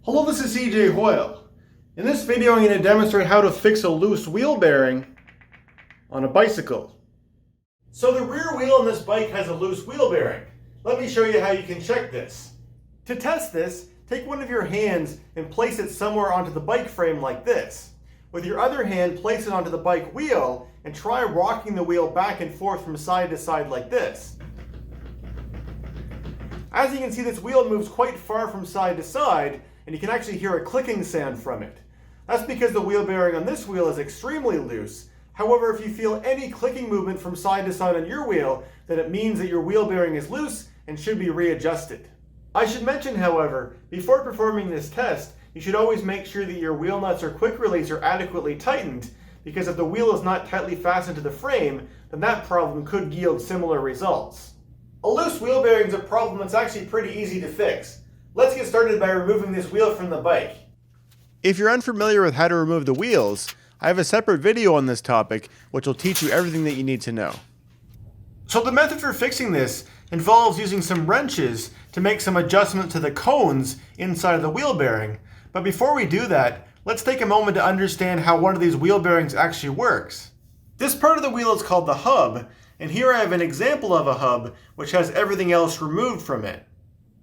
Hello, this is cjhoyle. In this video, I'm going to demonstrate how to fix a loose wheel bearing on a bicycle. So the rear wheel on this bike has a loose wheel bearing. Let me show you how you can check this. To test this, take one of your hands and place it somewhere onto the bike frame like this. With your other hand, place it onto the bike wheel and try rocking the wheel back and forth from side to side like this. As you can see, this wheel moves quite far from side to side, and you can actually hear a clicking sound from it. That's because the wheel bearing on this wheel is extremely loose. However, if you feel any clicking movement from side to side on your wheel, then it means that your wheel bearing is loose and should be readjusted. I should mention, however, before performing this test, you should always make sure that your wheel nuts or quick release are adequately tightened, because if the wheel is not tightly fastened to the frame, then that problem could yield similar results. A loose wheel bearing is a problem that's actually pretty easy to fix. Let's get started by removing this wheel from the bike. If you're unfamiliar with how to remove the wheels, I have a separate video on this topic which will teach you everything that you need to know. So the method for fixing this involves using some wrenches to make some adjustments to the cones inside of the wheel bearing. But before we do that, let's take a moment to understand how one of these wheel bearings actually works. This part of the wheel is called the hub, and here I have an example of a hub which has everything else removed from it.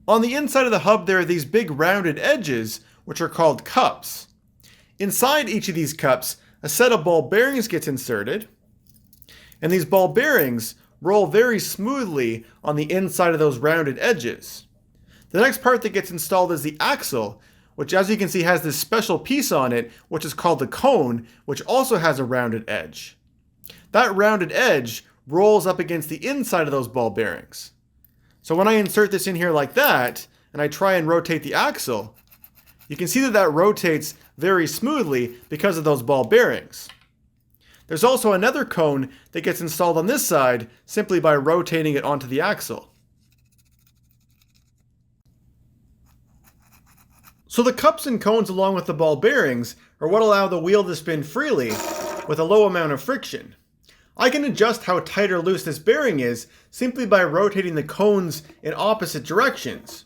On the inside of the hub there are these big rounded edges which are called cups. Inside each of these cups, a set of ball bearings gets inserted, and these ball bearings roll very smoothly on the inside of those rounded edges. The next part that gets installed is the axle, which, as you can see, has this special piece on it which is called the cone, which also has a rounded edge. That rounded edge rolls up against the inside of those ball bearings. So when I insert this in here like that, and I try and rotate the axle, you can see that that rotates very smoothly because of those ball bearings. There's also another cone that gets installed on this side simply by rotating it onto the axle. So the cups and cones along with the ball bearings are what allow the wheel to spin freely with a low amount of friction. I can adjust how tight or loose this bearing is simply by rotating the cones in opposite directions.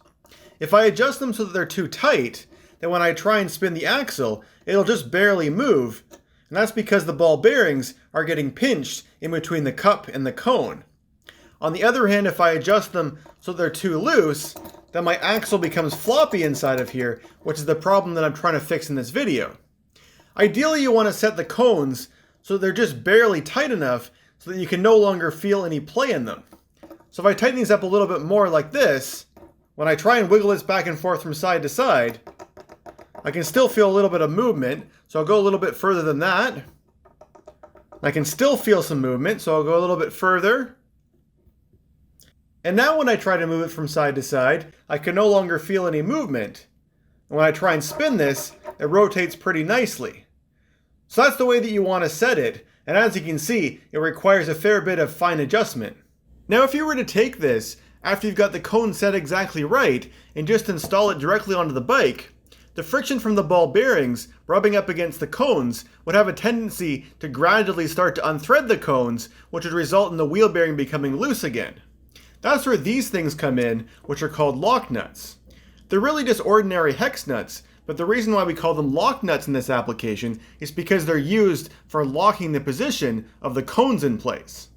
If I adjust them so that they're too tight, then when I try and spin the axle, it'll just barely move, and that's because the ball bearings are getting pinched in between the cup and the cone. On the other hand, if I adjust them so they're too loose, then my axle becomes floppy inside of here, which is the problem that I'm trying to fix in this video. Ideally, you want to set the cones so they're just barely tight enough so that you can no longer feel any play in them. So if I tighten these up a little bit more like this, when I try and wiggle this back and forth from side to side, I can still feel a little bit of movement, so I'll go a little bit further than that. I can still feel some movement, so I'll go a little bit further. And now when I try to move it from side to side, I can no longer feel any movement. And when I try and spin this, it rotates pretty nicely. So that's the way that you want to set it, and as you can see, it requires a fair bit of fine adjustment. Now if you were to take this, after you've got the cone set exactly right, and just install it directly onto the bike, the friction from the ball bearings rubbing up against the cones would have a tendency to gradually start to unthread the cones, which would result in the wheel bearing becoming loose again. That's where these things come in, which are called lock nuts. They're really just ordinary hex nuts, but the reason why we call them lock nuts in this application is because they're used for locking the position of the cones in place.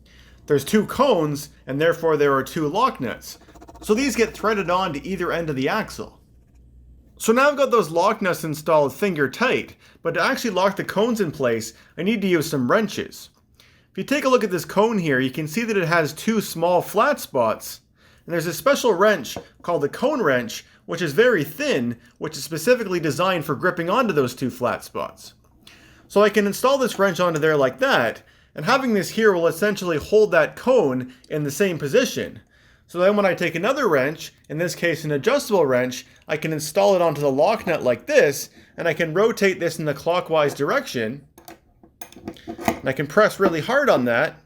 There's two cones, and therefore there are two lock nuts. So these get threaded on to either end of the axle. So now I've got those lock nuts installed finger tight, but to actually lock the cones in place, I need to use some wrenches. If you take a look at this cone here, you can see that it has two small flat spots, and there's a special wrench called the cone wrench, which is very thin, which is specifically designed for gripping onto those two flat spots. So I can install this wrench onto there like that, and having this here will essentially hold that cone in the same position. So then when I take another wrench, in this case an adjustable wrench, I can install it onto the lock nut like this, and I can rotate this in the clockwise direction, and I can press really hard on that,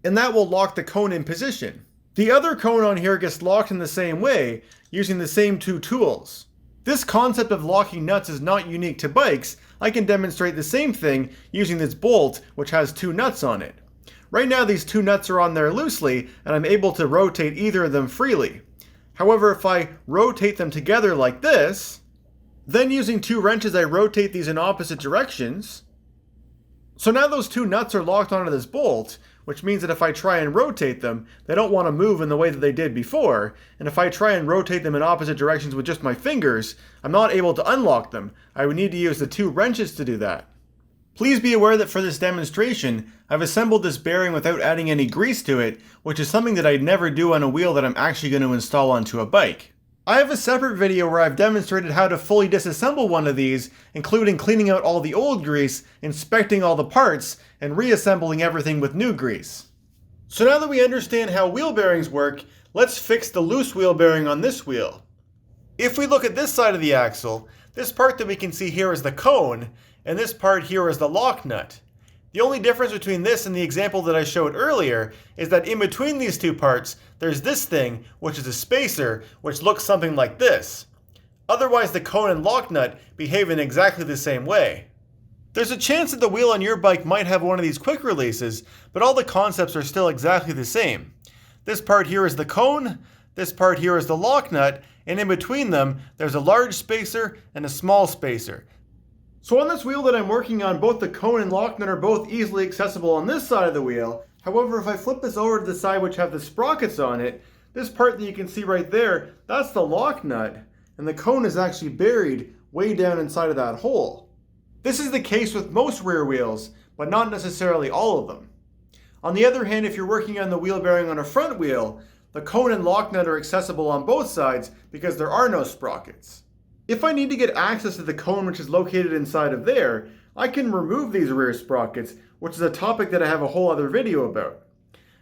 and that will lock the cone in position. The other cone on here gets locked in the same way, using the same two tools. This concept of locking nuts is not unique to bikes. I can demonstrate the same thing using this bolt, which has two nuts on it. Right now these two nuts are on there loosely, and I'm able to rotate either of them freely. However, if I rotate them together like this, then using 2 wrenches I rotate these in opposite directions. So now those 2 nuts are locked onto this bolt, which means that if I try and rotate them, they don't want to move in the way that they did before, and if I try and rotate them in opposite directions with just my fingers, I'm not able to unlock them. I would need to use the 2 wrenches to do that. Please be aware that for this demonstration, I've assembled this bearing without adding any grease to it, which is something that I'd never do on a wheel that I'm actually going to install onto a bike. I have a separate video where I've demonstrated how to fully disassemble one of these, including cleaning out all the old grease, inspecting all the parts, and reassembling everything with new grease. So now that we understand how wheel bearings work, let's fix the loose wheel bearing on this wheel. If we look at this side of the axle, this part that we can see here is the cone, and this part here is the lock nut. The only difference between this and the example that I showed earlier is that in between these 2 parts, there's this thing, which is a spacer, which looks something like this. Otherwise, the cone and lock nut behave in exactly the same way. There's a chance that the wheel on your bike might have one of these quick releases, but all the concepts are still exactly the same. This part here is the cone, this part here is the lock nut, and in between them, there's a large spacer and a small spacer. So on this wheel that I'm working on, both the cone and lock nut are both easily accessible on this side of the wheel. However, if I flip this over to the side which have the sprockets on it, this part that you can see right there, that's the lock nut, and the cone is actually buried way down inside of that hole. This is the case with most rear wheels, but not necessarily all of them. On the other hand, if you're working on the wheel bearing on a front wheel, the cone and lock nut are accessible on both sides because there are no sprockets. If I need to get access to the cone which is located inside of there, I can remove these rear sprockets, which is a topic that I have a whole other video about.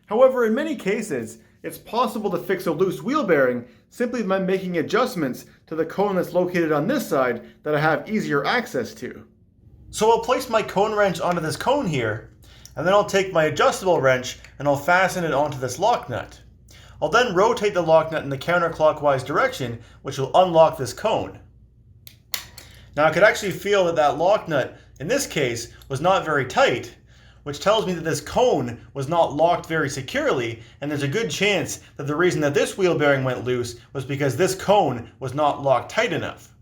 However, in many cases, it's possible to fix a loose wheel bearing simply by making adjustments to the cone that's located on this side that I have easier access to. So I'll place my cone wrench onto this cone here, and then I'll take my adjustable wrench and I'll fasten it onto this lock nut. I'll then rotate the lock nut in the counterclockwise direction, which will unlock this cone. Now I could actually feel that that lock nut, in this case, was not very tight, which tells me that this cone was not locked very securely, and there's a good chance that the reason that this wheel bearing went loose was because this cone was not locked tight enough.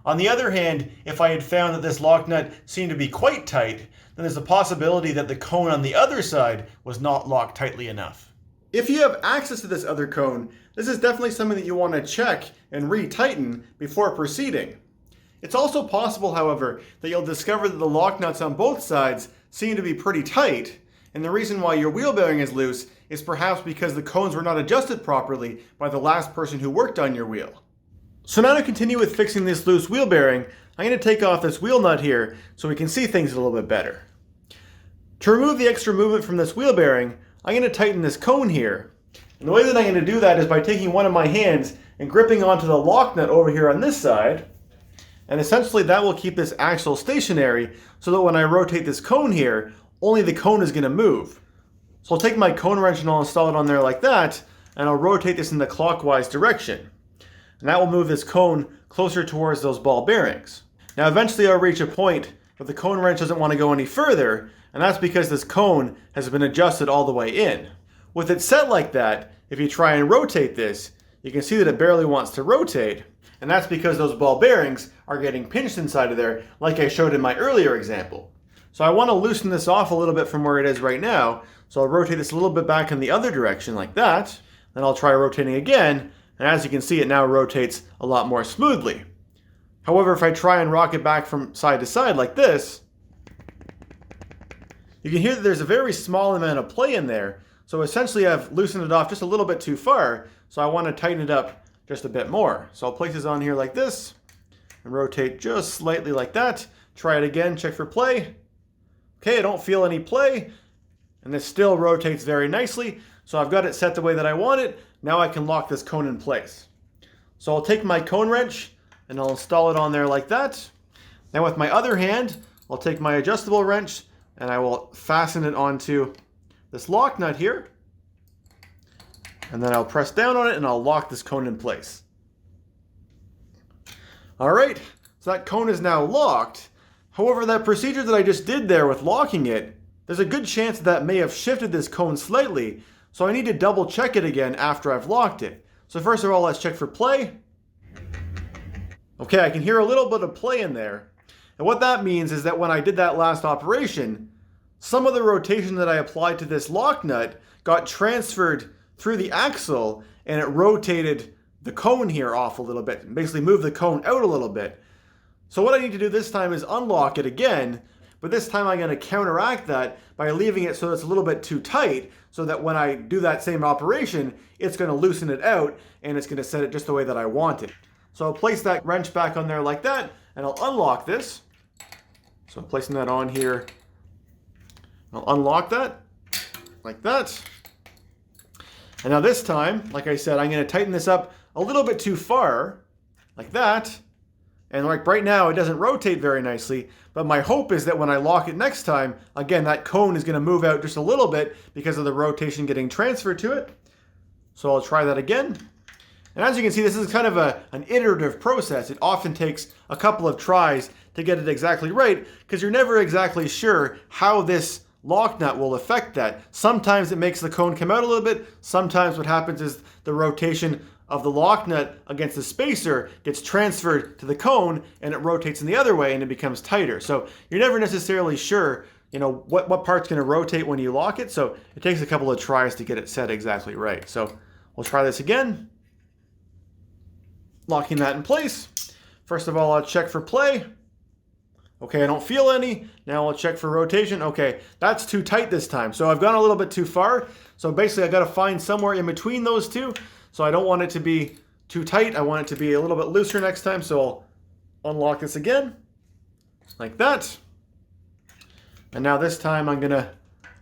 On the other hand, if I had found that this lock nut seemed to be quite tight, then there's a possibility that the cone on the other side was not locked tightly enough. If you have access to this other cone, this is definitely something that you want to check and re-tighten before proceeding. It's also possible, however, that you'll discover that the lock nuts on both sides seem to be pretty tight, and the reason why your wheel bearing is loose is perhaps because the cones were not adjusted properly by the last person who worked on your wheel. So now to continue with fixing this loose wheel bearing, I'm going to take off this wheel nut here so we can see things a little bit better. To remove the extra movement from this wheel bearing, I'm going to tighten this cone here. And the way that I'm going to do that is by taking one of my hands and gripping onto the lock nut over here on this side. And essentially that will keep this axle stationary so that when I rotate this cone here, only the cone is going to move. So I'll take my cone wrench and I'll install it on there like that, and I'll rotate this in the clockwise direction. And that will move this cone closer towards those ball bearings. Now eventually I'll reach a point where the cone wrench doesn't want to go any further, and that's because this cone has been adjusted all the way in. With it set like that, if you try and rotate this, you can see that it barely wants to rotate. And that's because those ball bearings are getting pinched inside of there, like I showed in my earlier example. So I want to loosen this off a little bit from where it is right now, so I'll rotate this a little bit back in the other direction like that, then I'll try rotating again, and as you can see it now rotates a lot more smoothly. However, if I try and rock it back from side to side like this, you can hear that there's a very small amount of play in there, so essentially I've loosened it off just a little bit too far, so I want to tighten it up just a bit more. So I'll place this on here like this and rotate just slightly like that. Try it again, check for play. Okay, I don't feel any play, and this still rotates very nicely. So I've got it set the way that I want it. Now I can lock this cone in place. So I'll take my cone wrench and I'll install it on there like that. Now with my other hand, I'll take my adjustable wrench and I will fasten it onto this lock nut here. And then I'll press down on it and I'll lock this cone in place. Alright, so that cone is now locked. However, that procedure that I just did there with locking it, there's a good chance that may have shifted this cone slightly, so I need to double check it again after I've locked it. So first of all, let's check for play. Okay, I can hear a little bit of play in there. And what that means is that when I did that last operation, some of the rotation that I applied to this lock nut got transferred through the axle and it rotated the cone here off a little bit and basically moved the cone out a little bit. So what I need to do this time is unlock it again, but this time I'm going to counteract that by leaving it so it's a little bit too tight so that when I do that same operation, it's going to loosen it out and it's going to set it just the way that I want it. So I'll place that wrench back on there like that and I'll unlock this. So I'm placing that on here. I'll unlock that like that. And now this time, like I said, I'm going to tighten this up a little bit too far, like that. And like right now, it doesn't rotate very nicely, but my hope is that when I lock it next time, again, that cone is going to move out just a little bit because of the rotation getting transferred to it. So I'll try that again. And as you can see, this is kind of an iterative process. It often takes a couple of tries to get it exactly right because you're never exactly sure how this lock nut will affect that. Sometimes it makes the cone come out a little bit. Sometimes what happens is the rotation of the lock nut against the spacer gets transferred to the cone and it rotates in the other way and it becomes tighter. So you're never necessarily sure, what part's going to rotate when you lock it. So it takes a couple of tries to get it set exactly right. So we'll try this again. Locking that in place. First of all, I'll check for play. Okay, I don't feel any. Now I'll check for rotation. Okay, that's too tight this time. So I've gone a little bit too far. So basically I got to find somewhere in between those two. So I don't want it to be too tight. I want it to be a little bit looser next time. So I'll unlock this again, like that. And now this time I'm gonna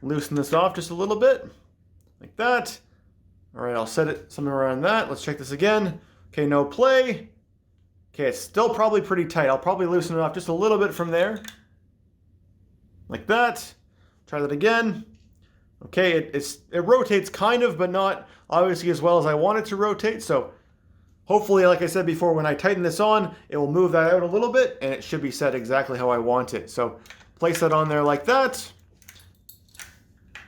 loosen this off just a little bit, like that. All right, I'll set it somewhere around that. Let's check this again. Okay, no play. Okay, it's still probably pretty tight. I'll probably loosen it off just a little bit from there, like that. Try that again. Okay, it rotates kind of, but not obviously as well as I want it to rotate. So hopefully, like I said before, when I tighten this on, it will move that out a little bit and it should be set exactly how I want it. So place that on there like that.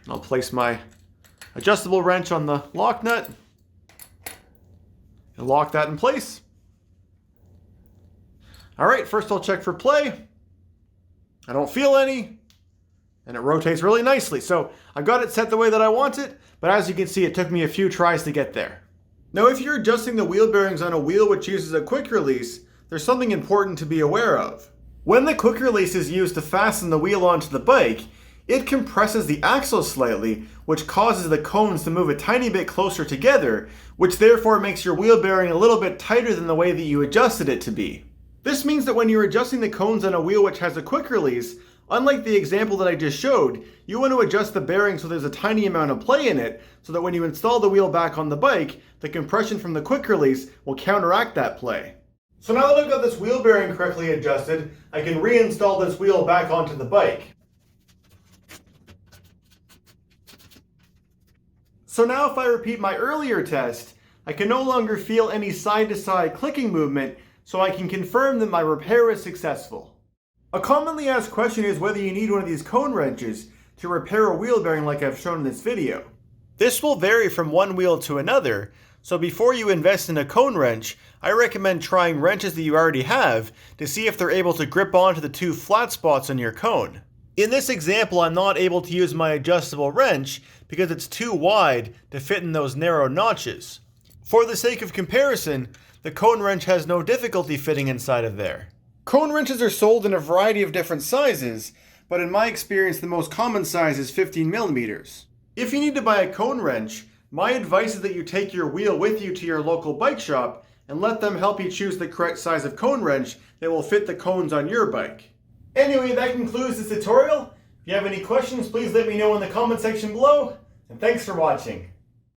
I'll place my adjustable wrench on the lock nut and lock that in place. All right, first I'll check for play. I don't feel any. And it rotates really nicely. So I've got it set the way that I want it, but as you can see, it took me a few tries to get there. Now, if you're adjusting the wheel bearings on a wheel which uses a quick release, there's something important to be aware of. When the quick release is used to fasten the wheel onto the bike, it compresses the axle slightly, which causes the cones to move a tiny bit closer together, which therefore makes your wheel bearing a little bit tighter than the way that you adjusted it to be. This means that when you're adjusting the cones on a wheel which has a quick release, unlike the example that I just showed, you want to adjust the bearing so there's a tiny amount of play in it, so that when you install the wheel back on the bike, the compression from the quick release will counteract that play. So now that I've got this wheel bearing correctly adjusted, I can reinstall this wheel back onto the bike. So now if I repeat my earlier test, I can no longer feel any side-to-side clicking movement, so I can confirm that my repair is successful. A commonly asked question is whether you need one of these cone wrenches to repair a wheel bearing like I've shown in this video. This will vary from one wheel to another, so before you invest in a cone wrench, I recommend trying wrenches that you already have to see if they're able to grip onto the two flat spots on your cone. In this example, I'm not able to use my adjustable wrench because it's too wide to fit in those narrow notches. For the sake of comparison, the cone wrench has no difficulty fitting inside of there. Cone wrenches are sold in a variety of different sizes, but in my experience the most common size is 15 millimeters. If you need to buy a cone wrench, my advice is that you take your wheel with you to your local bike shop and let them help you choose the correct size of cone wrench that will fit the cones on your bike. Anyway, that concludes this tutorial. If you have any questions, please let me know in the comment section below, and thanks for watching.